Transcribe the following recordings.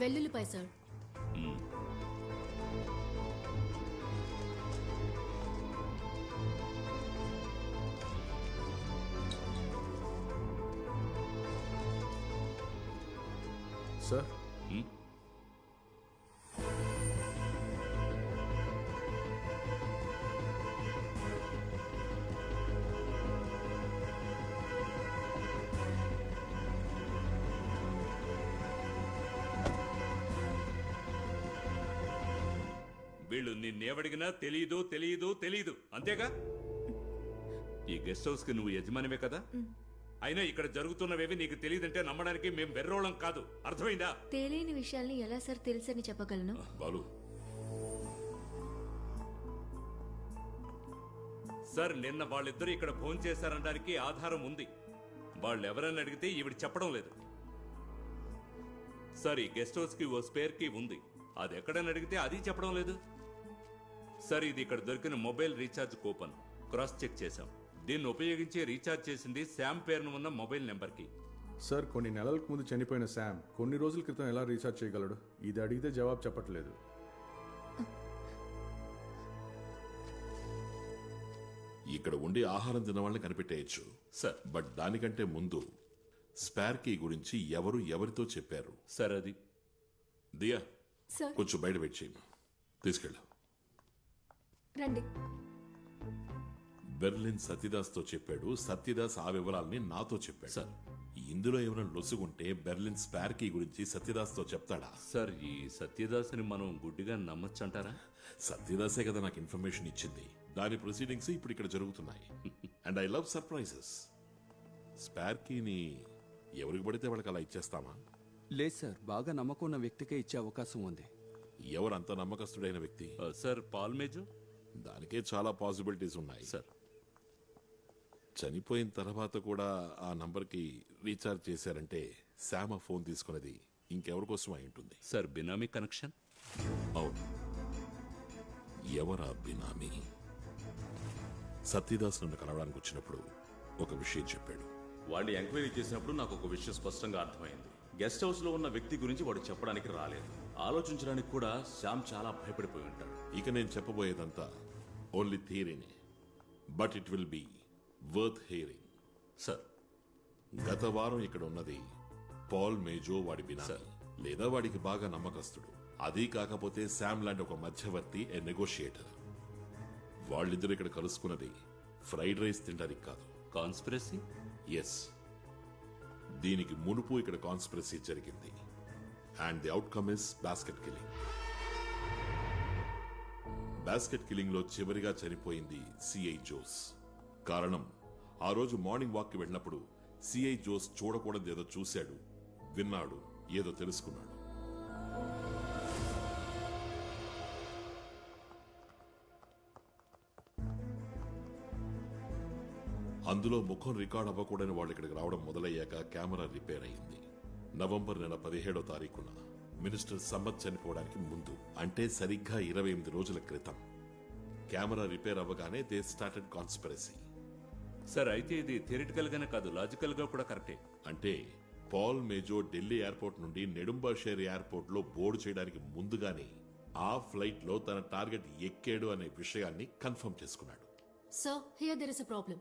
వెల్లుల్లిపాయ sir. Sir వీళ్ళు నిన్నేవడిగినా తెలీదు తెలీదు తెలీదు అంతేగా? ఈ గెస్ట్ హౌస్ కి నువ్వు యజమానివే కదా? అయినా ఇక్కడ జరుగుతున్నవేవి నీకు తెలియదంటే నమ్మడానికి మేం వెర్రోళం కాదు, అర్థమైందా? తెలియని విషయాల్ని ఎలా సార్ తెలుసని చెప్పగలను? బాలు సార్, నిన్న వాళ్ళిద్దరూ ఇక్కడ ఫోన్ చేశారనడానికి ఆధారం ఉంది. వాళ్ళెవరని అడిగితే ఈవిడ చెప్పడం లేదు. సార్, ఈ గెస్ట్ హౌస్ కి ఓ స్పేర్ కీ ఉంది, అది ఎక్కడని అడిగితే అది చెప్పడం లేదు. సార్, ఇది ఇక్కడ దొరికిన mobile recharge coupon, cross check చేశాం. దీన్ని ఉపయోగించి రీఛార్జ్ చేసింది శామ్ పేరును ఉన్న మొబైల్ నెంబర్కి. సార్, కొన్ని నెలలకు ముందు చనిపోయిన శామ్ కొన్ని రోజుల క్రితం ఎలా రీఛార్జ్ చేయగలడు? ఇది అడిగితే జవాబు చెప్పట్లేదు. ఇక్కడ ఉండి ఆహారం తిన్న వాళ్ళని కనిపెట్టేయచ్చు సార్, బట్ దానికంటే ముందు స్పేర్ కీ గురించి ఎవరు ఎవరితో చెప్పారు? సార్ అది దియా, సార్ కొంచెం బయట వెయిట్ చేయి, తీసుకెళ్ళు. రండి. బెర్లిన్ సత్యదాస్ తో చెప్పాడు, సత్యదాస్ ఆ వివరాల్ని నాతో చెప్పాడు. సార్, ఇందులో ఏమైనా లొసుగుంటే బెర్లిన్ స్పేర్ కీ గురించి సత్యదాస్ తో చెప్తాడా? సార్, ఈ సత్యదాస్ని మనం గుడ్డిగా నమ్మొచ్చంటారా? సత్యదాసే కదా నాకు ఇన్ఫర్మేషన్ ఇచ్చింది. దాని ప్రొసీడింగ్స్ ఇప్పుడు ఇక్కడ జరుగుతున్నాయి. And I love surprises. Spare కీని ఎవరికి పడితే వాళ్ళకి అలా ఇచ్చేస్తామా? లేదు సార్, బాగా నమ్మకం ఉన్న వ్యక్తికే ఇచ్చే అవకాశం ఉంది. ఎవరంత నమ్మకస్తుడైన వ్యక్తి? సార్, పాల్మేజు. దానికే చాలా పాసిబిలిటీస్ ఉన్నాయి సార్. చనిపోయిన తర్వాత కూడా ఆ నంబర్కి రీఛార్జ్ చేశారంటే శామ ఫోన్ తీసుకున్నది ఇంకెవరి కోసం అయి ఉంటుంది. సార్, బినామీ కనెక్షన్. అవును. ఎవరా బినామీ? సత్యదాస్ నన్ను కలవడానికి వచ్చినప్పుడు ఒక విషయం చెప్పాడు. వాడిని ఎంక్వైరీ చేసినప్పుడు నాకు ఒక విషయం స్పష్టంగా అర్థమైంది. గెస్ట్ హౌస్ లో ఉన్న వ్యక్తి గురించి వాడు చెప్పడానికి రాలేదు. ఆలోచించడానికి కూడా శ్యామ్ చాలా భయపడిపోయి ఉంటాడు. ఇక నేను చెప్పబోయేదంతా ఓన్లీ థియరీనే, but it will be worth hearing. Sir, గత వారం ఇక్కడ ఉన్నది పాల్ మేజో, వాడి బినామీ లేదా వాడికి బాగా నమ్మకస్తుడు. అదీ కాకపోతే శామ్ లాంటి ఒక మధ్యవర్తి, ఏ నెగోషియేటర్. వాళ్ళిద్దరు ఇక్కడ కలుసుకున్నది ఫ్రైడ్ రైస్ తినడానికి కాదు. కాన్స్పిరసీ? ఎస్, దీనికి మునుపు ఇక్కడ కాన్స్పిరసీ జరిగింది. And the outcome is basket killing. Basket killing లో చివరిగా చనిపోయింది సిఐ జోస్. కారణం, ఆ రోజు మార్నింగ్ వాక్ కి వెళ్ళినప్పుడు సిఐ జోస్ చూడకూడదు ఏదో చూశాడు, విన్నాడు, ఏదో తెలుసుకున్నాడు. అందులో ముఖం రికార్డ్ అవ్వకూడని వాళ్ళు ఇక్కడికి రావడం మొదలయ్యాక కెమెరా రిపేర్ అయింది. నవంబర్ నెల 17వ తారీఖున మినిస్టర్ సమ్మత్ చనిపోవడానికి ముందు, అంటే సరిగ్గా 28 రోజుల క్రితం కెమెరా రిపేర్ అవ్వగానే దే స్టార్టెడ్ కాన్స్పిరసీ. సార్, అయితే ఇది థియరిటికల్ గానే కాదు, లాజికల్ గా కూడా కరెక్టే. అంటే పాల్ మేజో ఢిల్లీ ఎయిర్పోర్ట్ నుండి నెడుంబాషేర్ ఎయిర్పోర్ట్ లో బోర్డు చేయడానికి ముందుగానే ఆ ఫ్లైట్ లో తన టార్గెట్ ఎక్కాడు అనే విషయాన్ని కన్ఫర్మ్ చేసుకున్నాడు. Sir, here there is a problem.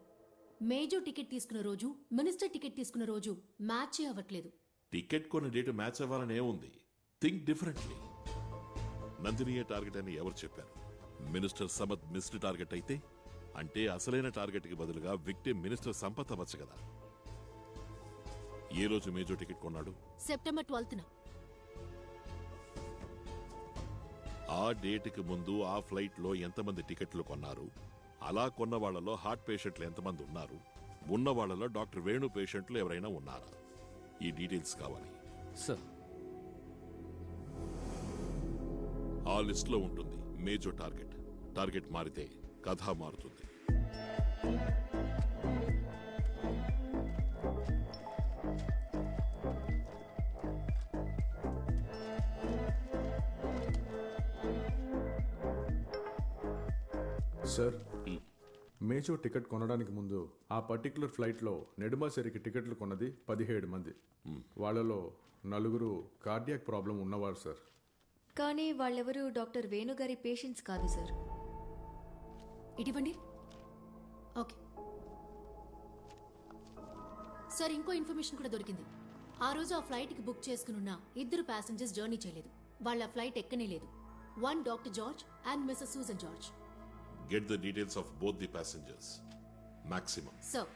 Major ticket తీసుకున్న రోజు, మినిస్టర్ టికెట్ తీసుకున్న రోజు మ్యాచ్ అవ్వట్లేదు. టికెట్ కొన్న డేట్ మ్యాచ్ అవ్వాలనే ఉంది. Think differently. నందినియే టార్గెట్ అని ఎవరు చెప్పారు? మినిస్టర్ సమత్ మిస్డ్ టార్గెట్ అయితే, అంటే అసలైన టార్గెట్ కి బదులుగా విక్టిమ్ మినిస్టర్ సంపత్ అవ్వచ్చు కదా. ఏ రోజు మేజర్ టికెట్ కొన్నాడు? సెప్టెంబర్ 12న. ఆ డేట్ కి ముందు ఆ ఫ్లైట్ లో ఎంతమంది టికెట్లు కొన్నారు? అలా కొన్న వాళ్లలో హార్ట్ పేషెంట్లు ఎంతమంది ఉన్నారు? ఉన్న వాళ్లలో డాక్టర్ వేణు పేషెంట్లు ఎవరైనా ఉన్నారా? ఈ డీటెయిల్స్ కావాలి సార్. ఆ లిస్ట్ లో ఉంటుంది మేజర్ టార్గెట్. టార్గెట్ మారితే కథ మారుతుంది. సార్, మేజో టికెట్ కొనడానికి ముందు ఆ పర్టికులర్ ఫ్లైట్లో నెడుమాసేరికి టికెట్లు కొన్నది 17 మంది. వాళ్ళలో 4 కార్డియాక్ ప్రాబ్లం ఉన్నవారు సార్. కానీ వాళ్ళెవరూ డాక్టర్ వేణుగారి పేషెంట్స్ కాదు సార్. ఇటువంటి ఓకే సార్, ఇంకో ఇన్ఫర్మేషన్ కూడా దొరికింది. ఆ రోజు ఆ ఫ్లైట్కి బుక్ చేసుకున్న 2 ప్యాసింజర్స్ జర్నీ చేయలేదు. వాళ్ళ ఫ్లైట్ ఎక్కనే లేదు. 1 doctor George and Mrs Susan George. Get the details of both the passengers maximum. Sir,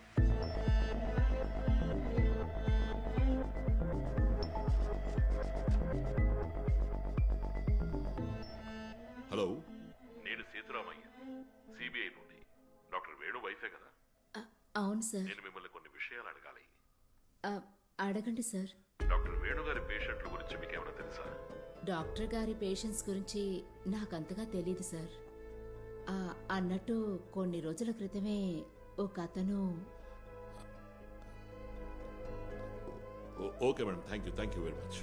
hello, నేను సేతురామయ్య, సిబిఐ నుండి. డాక్టర్ వేణు వైఫే కదా? అవును సార్. నేను మిమ్మల్ని కొన్ని విషయాలు అడగాలి. అడగండి సార్. డాక్టర్ వేణు గారి పేషెంట్ల గురించి మీకు ఏమైనా తెలుసా? డాక్టర్ గారి పేషెంట్స్ గురించి నాకంతగా తెలీదు సార్. అన్నట్టు కొన్ని రోజుల క్రితమే ఒక అతను. Okay madam, thank you very much.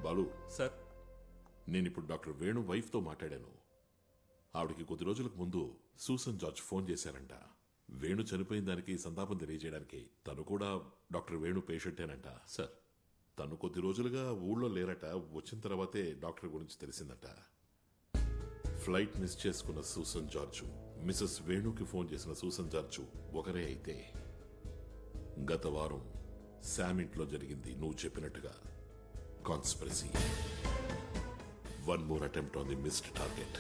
Balu sir, నేను ఇప్పుడు డాక్టర్ వేణు వైఫ్తో మాట్లాడాను. ఆవిడకి కొద్ది రోజులకు ముందు సూసన్ జార్జ్ ఫోన్ చేశారంట. వేణు చనిపోయిన దానికి సంతాపం తెలియజేయడానికి. తను కూడా డాక్టర్ వేణు పేషెంటేనంట. సార్, తను కొద్ది రోజులుగా ఊళ్ళో లేరట. వచ్చిన తర్వాతే డాక్టర్ గురించి తెలిసిందట. ఫ్లైట్ మిస్ చేసుకున్న సూసన్ జార్జు, మిసెస్ వేణుకి ఫోన్ చేసిన సూసన్ జార్జు ఒకరే అయితే, గత వారం శామ్ ఇంట్లో జరిగింది నువ్వు చెప్పినట్టుగా conspiracy. One more attempt on the missed target.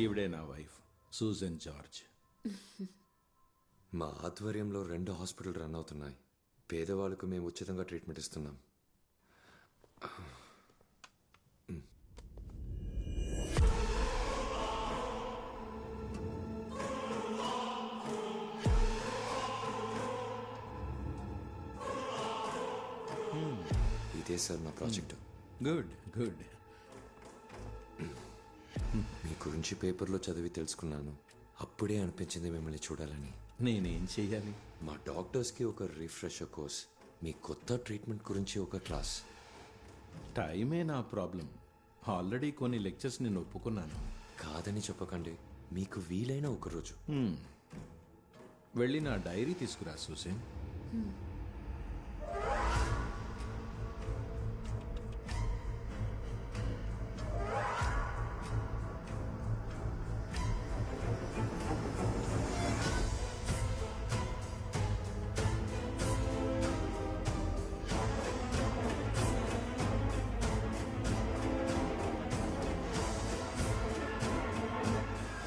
ఈవిడే నా వైఫ్ సూజన్ జార్జ్. మా ఆధ్వర్యంలో 2 హాస్పిటల్ రన్ అవుతున్నాయి. పేదవాళ్ళకు మేము ఉచితంగా ట్రీట్మెంట్ ఇస్తున్నాం. ఇదే సార్ మా ప్రాజెక్ట్. Good good. మీ గురించి పేపర్లో చదివి తెలుసుకున్నాను. అప్పుడే అనిపించింది మిమ్మల్ని చూడాలని. నేనేం చెయ్యాలి? మా డాక్టర్స్కి ఒక రిఫ్రెషర్ కోర్స్, మీ కొత్త ట్రీట్మెంట్ గురించి ఒక క్లాస్. టైమే నా ప్రాబ్లం. ఆల్రెడీ కొన్ని లెక్చర్స్ నేను ఒప్పుకున్నాను. కాదని చెప్పకండి, మీకు వీలైన ఒక రోజు. వెళ్ళి నా డైరీ తీసుకురా సూసన్.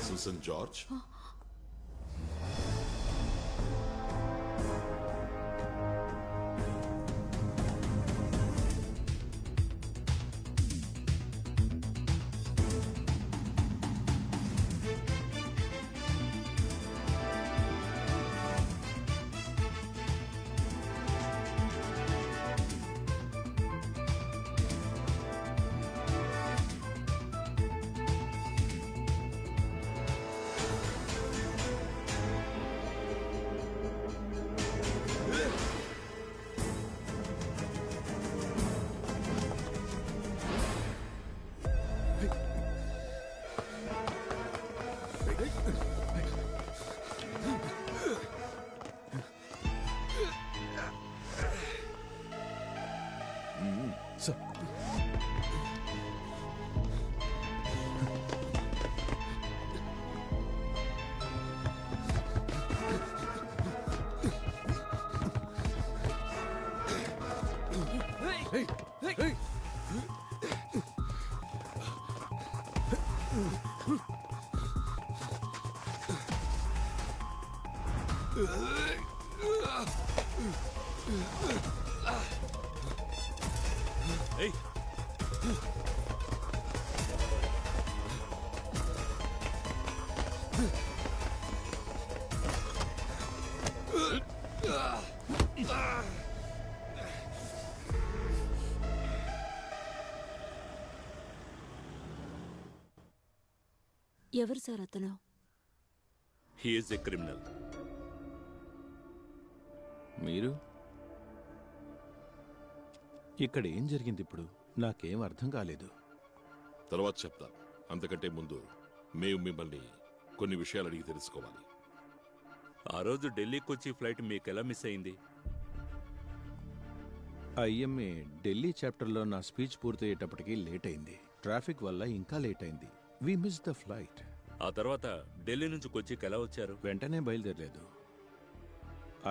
సూసన్ జార్జ్, ఏయ్, ఎవరు సార్ అతను? He is a criminal. మీరు ఇక్కడ ఏం జరిగింది ఇప్పుడు నాకేం అర్థం కాలేదు. తర్వాత చెప్తాను. అంతకంటే ముందు మేము మిమ్మల్ని కొన్ని విషయాలు అడిగి తెలుసుకోవాలి. ఆ రోజు ఢిల్లీకి వచ్చి ఫ్లైట్ మీకు ఎలా మిస్ అయింది? ఐఎంఏ ఢిల్లీ చాప్టర్లో నా స్పీచ్ పూర్తయ్యేటప్పటికి లేట్ అయింది. ట్రాఫిక్ వల్ల ఇంకా లేట్ అయింది. We miss the flight. ఆ తర్వాత ఢిల్లీ నుంచి కొచ్చికి ఎలా వచ్చారు? వెంటనే బయలుదేరలేదు.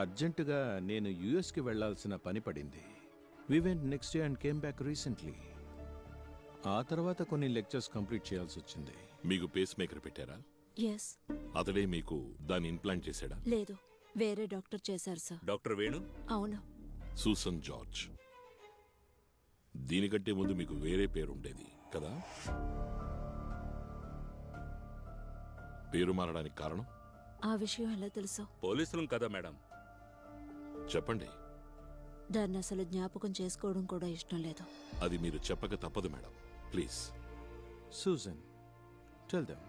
అర్జెంటుగా నేను యుఎస్కి వెళ్లాల్సిన పని పడింది. We went next day and came back recently. ఆ తర్వాత కొన్ని లెక్చర్స్ కంప్లీట్ చేయాల్సి వచ్చింది. మీకు పేస్ మేకర్ పెట్టారా? ఎస్. అతడే మీకు దాన్ని ఇంప్లాంట్ చేశాడా? లేదు, వేరే డాక్టర్ చేశారు సార్. డాక్టర్ వేణు? అవును. Susan George. దీనికంటే ముందు మీకు వేరే పేరు ఉండేది కదా? పేరు మారడానికి కారణం? ఆ విషయం ఎలా తెలుసు? పోలీసులం కదా మేడం. చెప్పండి. దాన్ని అసలు జ్ఞాపకం చేసుకోవడం కూడా ఇష్టం లేదు. అది మీరు చెప్పక తప్పదు madam. Please. Susan, tell them.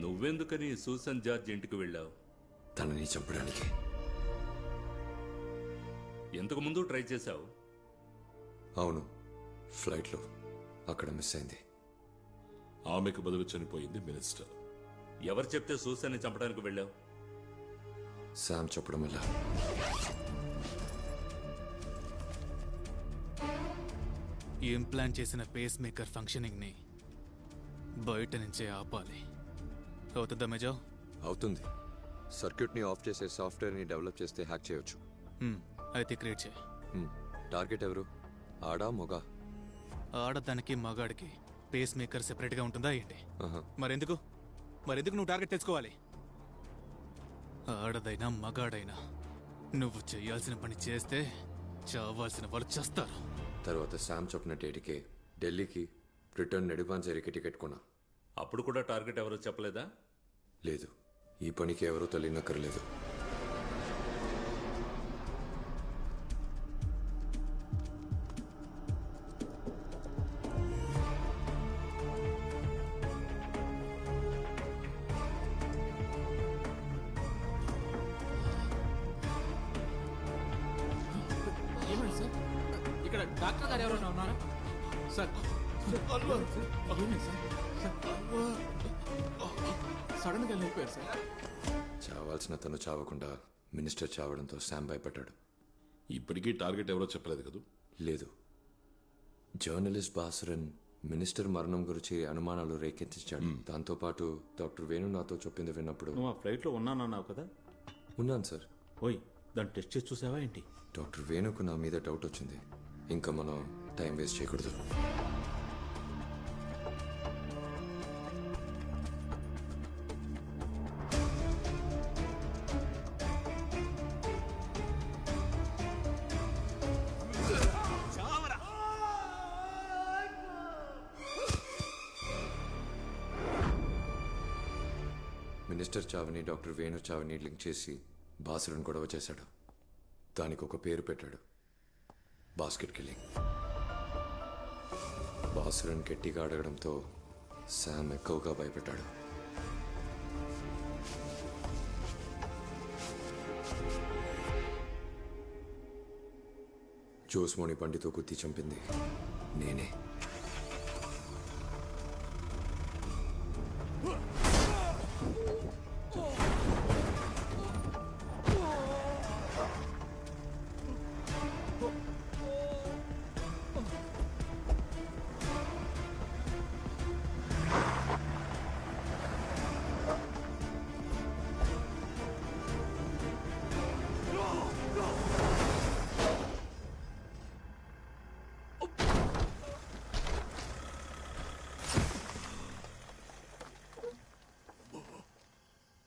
నువ్వెందుకని సూసన్ జార్జ్ ఇంటికి వెళ్ళావు? తనని చంపడానికి. ఎంతకు ముందు ట్రై చేశావు? అవును, ఫ్లైట్లో. అక్కడ మిస్ అయింది. ఆమెకు బదులు చనిపోయింది మినిస్టర్. ఎవరు చెప్తే సూసన్ని చంపడానికి వెళ్ళావు? శామ్ చెప్పడం వల్ల. ఇంప్లాంట్ చేసిన పేస్ మేకర్ ఫంక్షనింగ్ ని బయట నుంచే ఆపాలి. అవుతుందా మేజో? అవుతుంది. సర్క్యూట్ని ఆఫ్ చేసే సాఫ్ట్వేర్ని డెవలప్ చేస్తే హ్యాక్ చేయొచ్చు. అయితే క్రియేట్ చేయి. టార్గెట్ ఎవరు? ఆడా మొగా? ఆడదానికి మగాడికి పేస్ మేకర్ సెపరేట్గా ఉంటుందా ఏంటి? మరెందుకు నువ్వు టార్గెట్ తెచ్చుకోవాలి? ఆడదైనా మగాడైనా నువ్వు చేయాల్సిన పని చేస్తే చావాల్సిన వాళ్ళు చేస్తారు. తర్వాత శామ్ చెప్పిన డేట్కే ఢిల్లీకి రిటర్న్ నెడుమాంజరికి టికెట్ కొన్నా. అప్పుడు కూడా టార్గెట్ ఎవరో చెప్పలేదా? లేదు, ఈ పనికి ఎవరూ తెలియనక్కర్లేదు. ఏమండి సార్, ఇక్కడ డాక్టర్ గారు ఎవరైనా ఉన్నారా సార్? సడన్ గా లేపారు సార్. చావాల్సిన తను చావకుండా మినిస్టర్ చావడంతో శామ్ భయపడ్డాడు. ఇప్పటికీ టార్గెట్ ఎవరో చెప్పలేదు కదా? లేదు. జర్నలిస్ట్ బాసురన్ మినిస్టర్ మరణం గురించి అనుమానాలు రేకెత్తించాడు. దాంతోపాటు డాక్టర్ వేణు నాతో చెప్పింది విన్నప్పుడు. నువ్వు ఆ ఫ్లైట్లో ఉన్నానన్నావు కదా? ఉన్నాను సార్. ఓయ్, దాన్ని టెస్ట్ చేసి చూసావా ఏంటి? డాక్టర్ వేణుకు నా మీద డౌట్ వచ్చింది. ఇంకా మనం టైం వేస్ట్ చేయకూడదు. మినిస్టర్ చావుని డాక్టర్ వేణు చావుని లింక్ చేసి బాసురన్ గొడవ చేశాడు. దానికి ఒక పేరు పెట్టాడు, బాస్కెట్ కిల్లింగ్. బాసురన్ గట్టిగా అడగడంతో శామ్ ఎక్కువగా భయపడ్డాడు. జోస్మోని బండితో గుద్ది చంపింది నేనే.